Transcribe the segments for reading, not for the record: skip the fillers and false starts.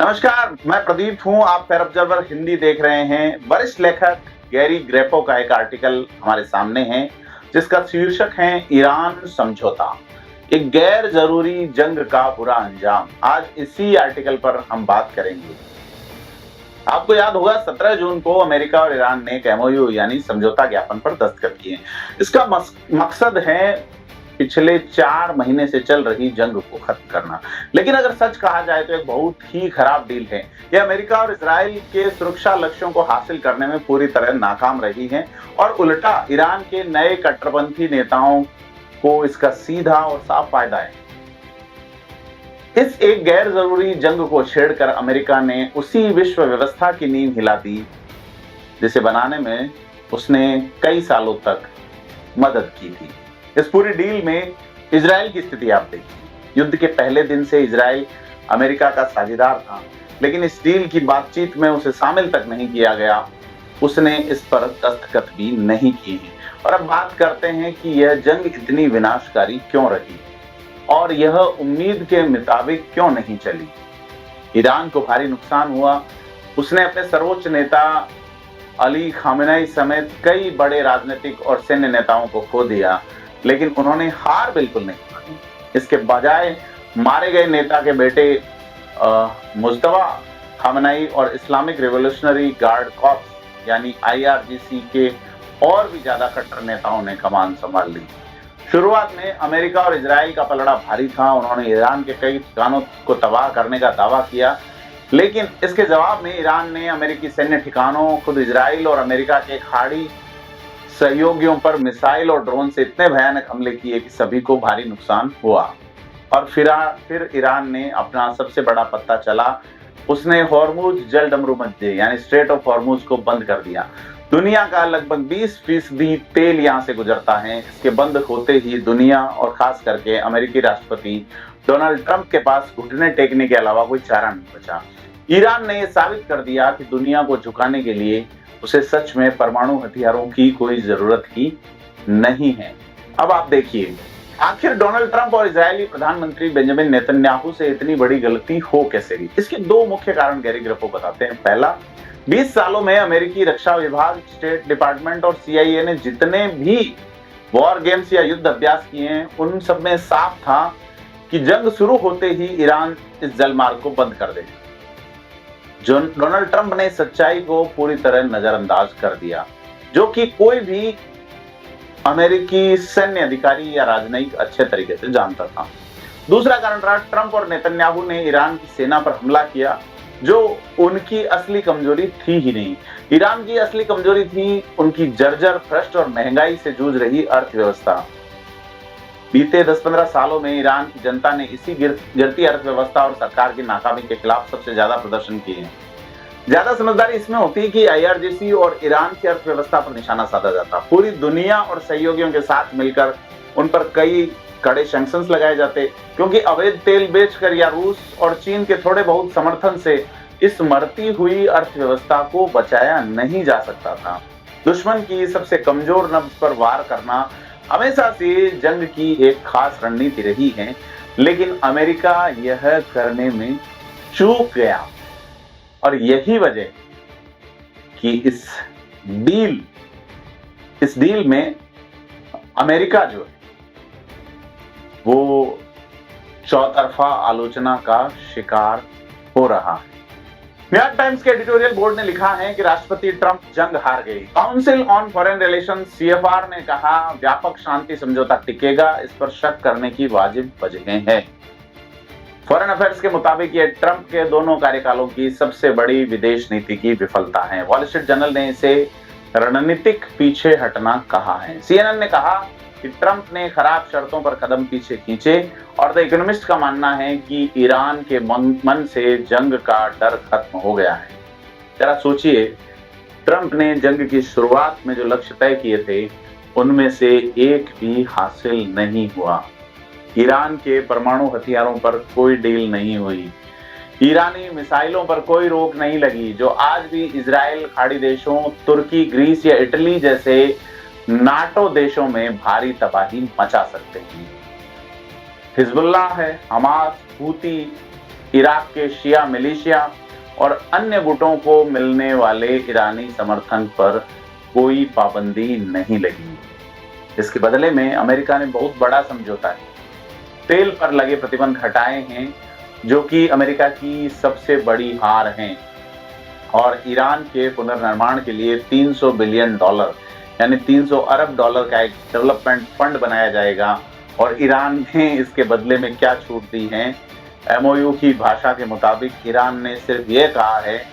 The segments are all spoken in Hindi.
नमस्कार, मैं प्रदीप हूँ। आप फेयर ऑब्जर्वर हिंदी देख रहे हैं। वरिष्ठ लेखक गैरी ग्रेपो का एक आर्टिकल हमारे सामने है, जिसका शीर्षक है ईरान समझौता, एक गैर जरूरी जंग का बुरा अंजाम। आज इसी आर्टिकल पर हम बात करेंगे। आपको याद होगा 17 जून को अमेरिका और ईरान ने एक एमओयू यानी समझौता ज्ञापन पर दस्तखत किए। इसका मकसद है पिछले 4 महीने से चल रही जंग को खत्म करना। लेकिन अगर सच कहा जाए तो एक बहुत ही खराब डील है। यह अमेरिका और इजराइल के सुरक्षा लक्ष्यों को हासिल करने में पूरी तरह नाकाम रही है और उल्टा ईरान के नए कट्टरपंथी नेताओं को इसका सीधा और साफ फायदा है। इस एक गैर जरूरी जंग को छेड़कर अमेरिका ने उसी विश्व व्यवस्था की नींव हिला दी जिसे बनाने में उसने कई सालों तक मदद की थी। इस पूरी डील में इजराइल की स्थिति आप देखिए। युद्ध के पहले दिन से इजराइल अमेरिका का साझेदार था, लेकिन इस डील की बातचीत में उसे शामिल तक नहीं किया गया। उसने इस पर दस्तखत भी नहीं किए हैं। और अब बात करते हैं कि यह जंग इतनी विनाशकारी क्यों रही और यह उम्मीद के मुताबिक क्यों नहीं चली। ईरान को भारी नुकसान हुआ। उसने अपने सर्वोच्च नेता अली खामेनेई समेत कई बड़े राजनीतिक और सैन्य नेताओं को खो दिया, लेकिन उन्होंने हार बिल्कुल नहीं मानी। इसके बजाय मारे गए नेता के बेटे मुज्तबा खामेनेई और इस्लामिक रिवॉल्यूशनरी गार्ड कॉर्प्स यानी IRGC के और भी ज्यादा कट्टर नेताओं ने कमान संभाल ली। शुरुआत में अमेरिका और इजराइल का पलड़ा भारी था। उन्होंने ईरान के कई ठिकानों को तबाह करने का दावा किया, लेकिन इसके जवाब में ईरान ने अमेरिकी सैन्य ठिकानों, खुद इजराइल और अमेरिका के खाड़ी सहयोगियों पर मिसाइल और ड्रोन से इतने भयानक हमले किए कि सभी को भारी नुकसान हुआ। और फिर ईरान ने अपना सबसे बड़ा पत्ता चला। उसने हॉर्मुज जल डमरूमध्य यानी स्ट्रेट ऑफ हॉर्मुज को बंद कर दिया। दुनिया का लगभग 20% तेल यहाँ से गुजरता है। इसके बंद होते ही दुनिया और खास करके अमेरिकी राष्ट्रपति डोनाल्ड ट्रंप के पास घुटने टेकने के अलावा कोई चारा नहीं बचा। ईरान ने यह साबित कर दिया कि दुनिया को झुकाने के लिए उसे सच में परमाणु हथियारों की कोई जरूरत ही नहीं है। अब आप देखिए, आखिर डोनाल्ड ट्रंप और इजरायली प्रधानमंत्री बेंजामिन नेतन्याहू से इतनी बड़ी गलती हो कैसे गई। इसके 2 मुख्य कारण गैरी ग्रेपो बताते हैं। पहला, 20 सालों में अमेरिकी रक्षा विभाग, स्टेट डिपार्टमेंट और CIA ने जितने भी वॉर गेम्स या युद्ध अभ्यास किए हैं, उन सब में साफ था कि जंग शुरू होते ही ईरान इस जलमार्ग को बंद कर देगा। डोनाल्ड ट्रंप ने सच्चाई को पूरी तरह नजरअंदाज कर दिया, जो कि कोई भी अमेरिकी सैन्य अधिकारी या राजनयिक अच्छे तरीके से जानता था। दूसरा कारण रहा, ट्रंप और नेतन्याहू ने ईरान की सेना पर हमला किया, जो उनकी असली कमजोरी थी ही नहीं। ईरान की असली कमजोरी थी उनकी जर्जर, भ्रष्ट और महंगाई से जूझ रही अर्थव्यवस्था। बीते 10-15 सालों में ईरान की जनता ने इसी गिरती अर्थव्यवस्था और सरकार की नाकामी के खिलाफ सबसे ज्यादा प्रदर्शन किए हैं। ज्यादा समझदारी इसमें होती है कि IRGC और ईरान की अर्थव्यवस्था पर निशाना साधा जाता। पूरी दुनिया और सहयोगियों के साथ मिलकर उन पर कई कड़े सैंक्शंस लगाए जाते, क्योंकि अवैध तेल बेचकर या रूस और चीन के थोड़े बहुत समर्थन से इस मरती हुई अर्थव्यवस्था को बचाया नहीं जा सकता था। दुश्मन की सबसे कमजोर नब्ज पर वार करना हमेशा से जंग की एक खास रणनीति रही है, लेकिन अमेरिका यह करने में चूक गया। और यही वजह कि इस डील में अमेरिका जो है वो चौतरफा आलोचना का शिकार हो रहा है। न्यूयॉर्क टाइम्स के एडिटोरियल बोर्ड ने लिखा है कि राष्ट्रपति ट्रंप जंग हार गई। Council on foreign relations CFR ने कहा व्यापक शांति समझौता टिकेगा, इस पर शक करने की वाजिब वजहें हैं। फॉरेन अफेयर्स के मुताबिक ये ट्रंप के दोनों कार्यकालों की सबसे बड़ी विदेश नीति की विफलता है। वॉल स्ट्रीट जर्नल ने इसे रणनीतिक पीछे हटना कहा है। CNN ने कहा कि ट्रंप ने खराब शर्तों पर कदम पीछे खींचे और द इकोनॉमिस्ट का मानना है कि ईरान के मन से जंग का डर खत्म हो गया है। जरा सोचिए, ट्रंप ने जंग की शुरुआत में जो लक्ष्य तय किए थे, उनमें से एक भी हासिल नहीं हुआ। ईरान के परमाणु हथियारों पर कोई डील नहीं हुई। ईरानी मिसाइलों पर कोई रोक नहीं लगी, जो आज भी इजराइल, खाड़ी देशों, तुर्की, ग्रीस या इटली जैसे नाटो देशों में भारी तबाही मचा सकते हैं। हिजबुल्लाह है, हमास, हूती इराक के शिया मिलिशिया और अन्य गुटों को मिलने वाले ईरानी समर्थन पर कोई पाबंदी नहीं लगी। इसके बदले में अमेरिका ने बहुत बड़ा समझौता है, तेल पर लगे प्रतिबंध हटाए हैं, जो कि अमेरिका की सबसे बड़ी हार हैं, और ईरान के पुनर्निर्माण के लिए $300 बिलियन यानी 300 अरब डॉलर का एक डेवलपमेंट फंड बनाया जाएगा। और ईरान ने इसके बदले में क्या छूट दी है? एमओयू की भाषा के मुताबिक ईरान ने सिर्फ ये कहा है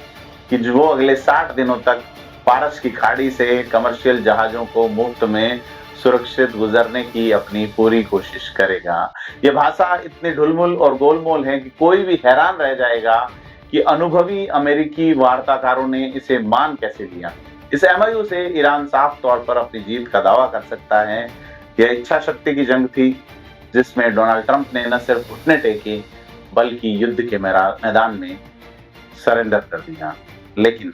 कि जो वो अगले 60 दिनों तक फारस की खाड़ी से कमर्शियल जहाजों को मुफ्त में सुरक्षित गुजरने की अपनी पूरी कोशिश करेगा। ये भाषा इतनी ढुलमुल और गोलमोल है कि कोई भी हैरान रह जाएगा कि अनुभवी अमेरिकी वार्ताकारों ने इसे मान कैसे लिया। इस एमओयू से ईरान साफ तौर पर अपनी जीत का दावा कर सकता है। यह इच्छा शक्ति की जंग थी जिसमें डोनाल्ड ट्रंप ने न सिर्फ घुटने टेके बल्कि युद्ध के मैदान में सरेंडर कर दिया। लेकिन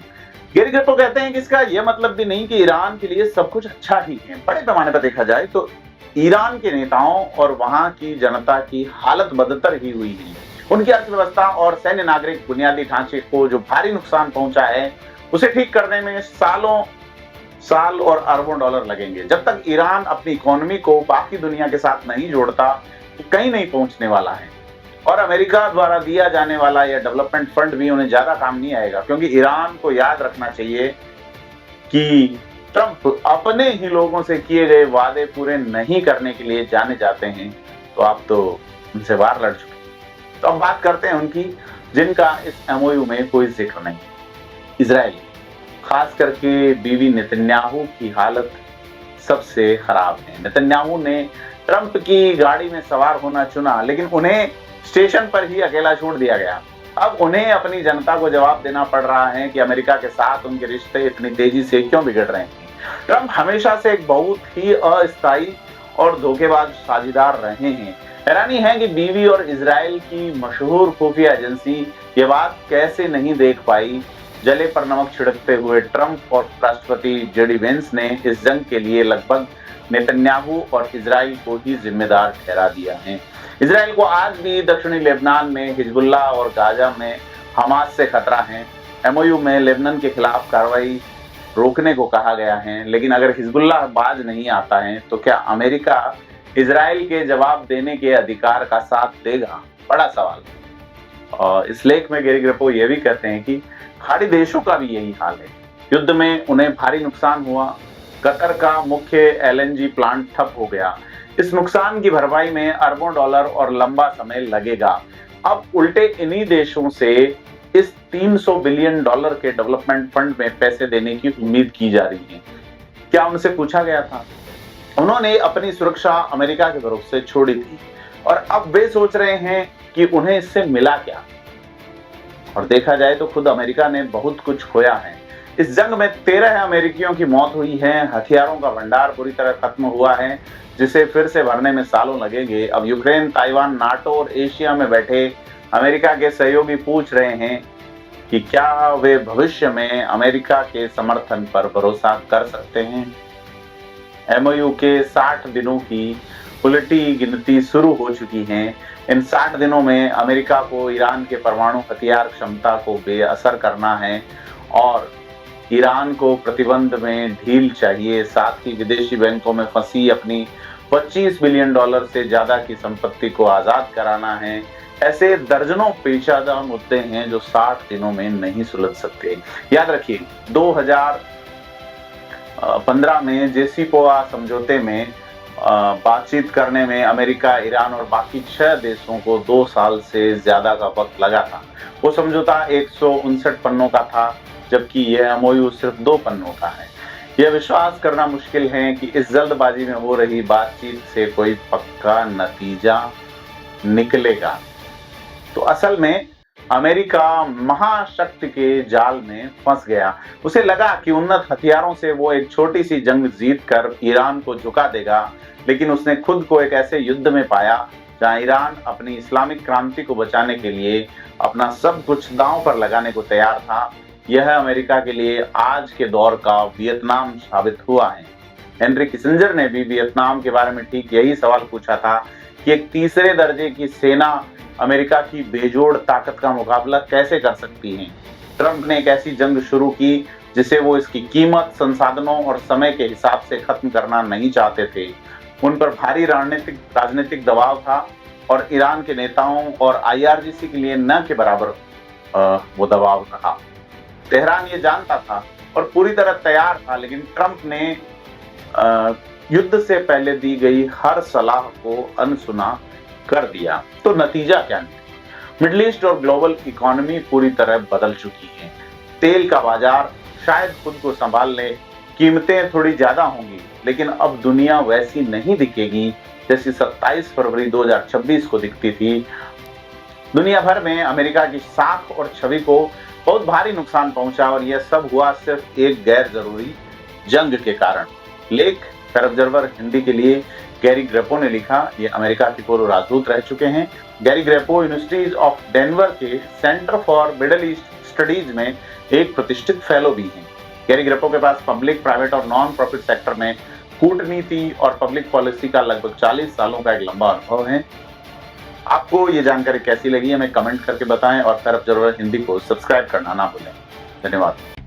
गैरी ग्रेपो कहते हैं कि इसका यह मतलब भी नहीं कि ईरान के लिए सब कुछ अच्छा ही है। बड़े पैमाने पर देखा जाए तो ईरान के नेताओं और वहां की जनता की हालत बदतर ही हुई है। उनकी अर्थव्यवस्था और सैन्य नागरिक बुनियादी ढांचे को जो भारी नुकसान पहुंचा है, उसे ठीक करने में साल और अरबों डॉलर लगेंगे। जब तक ईरान अपनी इकोनॉमी को बाकी दुनिया के साथ नहीं जोड़ता तो कहीं नहीं पहुंचने वाला है। और अमेरिका द्वारा दिया जाने वाला यह डेवलपमेंट फंड भी उन्हें ज्यादा काम नहीं आएगा, क्योंकि ईरान को याद रखना चाहिए कि ट्रंप अपने ही लोगों से किए गए वादे पूरे नहीं करने के लिए जाने जाते हैं। तो आप तो उनसे वार लड़ चुके। तो अब बात करते हैं उनकी, जिनका इस एमओयू में कोई जिक्र नहीं। इजराइल, खास करके बीवी नेतन्याहू की हालत सबसे खराब है। नेतन्याहू ने ट्रंप की गाड़ी में सवार होना चुना, लेकिन उन्हें स्टेशन पर ही अकेला छोड़ दिया गया। अब उन्हें अपनी जनता को जवाब देना पड़ रहा है कि अमेरिका के साथ उनके रिश्ते इतनी तेजी से क्यों बिगड़ रहे हैं। ट्रंप हमेशा से एक बहुत ही अस्थायी और धोखेबाज साझेदार रहे हैं। हैरानी है कि बीवी और इजराइल की मशहूर खुफिया एजेंसी ये बात कैसे नहीं देख पाई। जले पर नमक छिड़कते हुए ट्रंप और राष्ट्रपति जेडी वेंस ने इस जंग के लिए लगभग नेतन्याहू और इजराइल को ही जिम्मेदार ठहरा दिया है। इजराइल को आज भी दक्षिणी लेबनान में हिजबुल्लाह और गाजा में हमास से खतरा है। एमओयू में लेबनान के खिलाफ कार्रवाई रोकने को कहा गया है, लेकिन अगर हिजबुल्लाह बाज नहीं आता है तो क्या अमेरिका इजराइल के जवाब देने के अधिकार का साथ देगा? बड़ा सवाल है। और इस लेख में गैरी ग्रेपो ये भी कहते हैं कि खाड़ी देशों का भी यही हाल है। युद्ध में उन्हें भारी नुकसान हुआ। कतर का मुख्य एलएनजी प्लांट ठप हो गया। इस नुकसान की भरपाई में अरबों डॉलर और लंबा समय लगेगा। अब उल्टे इन्हीं देशों से इस $300 बिलियन के डेवलपमेंट फंड में पैसे देने की उम्मीद की जा रही है। क्या उनसे पूछा गया था? उन्होंने अपनी सुरक्षा अमेरिका के भरोसे छोड़ी थी और अब वे सोच रहे हैं कि उन्हें इससे मिला क्या। और देखा जाए तो खुद अमेरिका ने बहुत कुछ खोया है। इस जंग में 13 अमेरिकियों की मौत हुई है। हथियारों का भंडार पूरी तरह खत्म हुआ है, जिसे फिर से भरने में सालों लगेंगे। अब यूक्रेन, ताइवान, नाटो और एशिया में बैठे अमेरिका के सहयोगी पूछ रहे हैं कि क्या वे भविष्य में अमेरिका के समर्थन पर भरोसा कर सकते हैं। एमओयू के 60 दिनों की उलटी गिनती शुरू हो चुकी है। इन 60 दिनों में अमेरिका को ईरान के परमाणु हथियार क्षमता को बेअसर करना है और ईरान को प्रतिबंध में ढील चाहिए। साथ ही विदेशी बैंकों में फंसी अपनी $25 बिलियन से ज्यादा की संपत्ति को आजाद कराना है। ऐसे दर्जनों पेचीदा मुद्दे हैं जो 60 दिनों में नहीं सुलझ सकते। याद रखिए 2015 में जेसीपोआ समझौते में बातचीत करने में अमेरिका, ईरान और बाकी 6 देशों को 2 साल से ज्यादा का वक्त लगा था। वो समझौता 159 पन्नों का था, जबकि यह एमओयू सिर्फ 2 पन्नों का है। यह विश्वास करना मुश्किल है कि इस जल्दबाजी में हो रही बातचीत से कोई पक्का नतीजा निकलेगा। तो असल में अमेरिका महाशक्ति के जाल में फंस गया। उसे लगा कि उन्नत हथियारों से वो एक छोटी सी जंग जीतकर ईरान को झुका देगा, लेकिन उसने खुद को एक ऐसे युद्ध में पाया जहां ईरान अपनी इस्लामिक क्रांति को बचाने के लिए अपना सब कुछ दांव पर लगाने को तैयार था। यह अमेरिका के लिए आज के दौर का वियतनाम साबित हुआ है। हेनरी किसिंजर ने भी वियतनाम के बारे में ठीक यही सवाल पूछा था कि एक तीसरे दर्जे की सेना अमेरिका की बेजोड़ ताकत का मुकाबला कैसे कर सकती है। ट्रंप ने एक ऐसी जंग शुरू की जिसे वो इसकी कीमत, संसाधनों और समय के हिसाब से खत्म करना नहीं चाहते थे। उन पर भारी राजनीतिक दबाव था और ईरान के नेताओं और IRGC के लिए न के बराबर वो दबाव रहा। तेहरान ये जानता था और पूरी तरह तैयार था, लेकिन ट्रंप ने युद्ध से पहले दी गई हर सलाह को अनसुना कर दिया। तो नतीजा क्या निकला? मिडिल ईस्ट और ग्लोबल इकोनॉमी पूरी तरह बदल चुकी है। तेल का बाजार शायद खुद को संभाल ले, कीमतें थोड़ी ज्यादा होंगी, लेकिन अब दुनिया वैसी नहीं दिखेगी जैसी 27 फरवरी 2026 को दिखती थी। दुनिया भर में अमेरिका की साख और छवि को बहुत भारी नुकसान पहुंचा और यह सब हुआ सिर्फ एक गैर जरूरी जंग के कारण। लेख फेयर ऑब्जर्वर हिंदी के लिए गैरी ग्रेपो ने लिखा। ये अमेरिका के पूर्व राजदूत रह चुके हैं। गैरी ग्रेपो यूनिवर्सिटीज ऑफ डेनवर के centre for middle east studies में एक प्रतिष्ठित फेलो भी हैं। गैरी ग्रेपो के पास पब्लिक, प्राइवेट और नॉन प्रॉफिट सेक्टर में कूटनीति और पब्लिक पॉलिसी का लगभग 40 सालों का एक लंबा अनुभव है। आपको ये जानकारी कैसी लगी हमें कमेंट करके बताएं और फेयर ऑब्जर्वर हिंदी को सब्सक्राइब करना ना भूलें। धन्यवाद।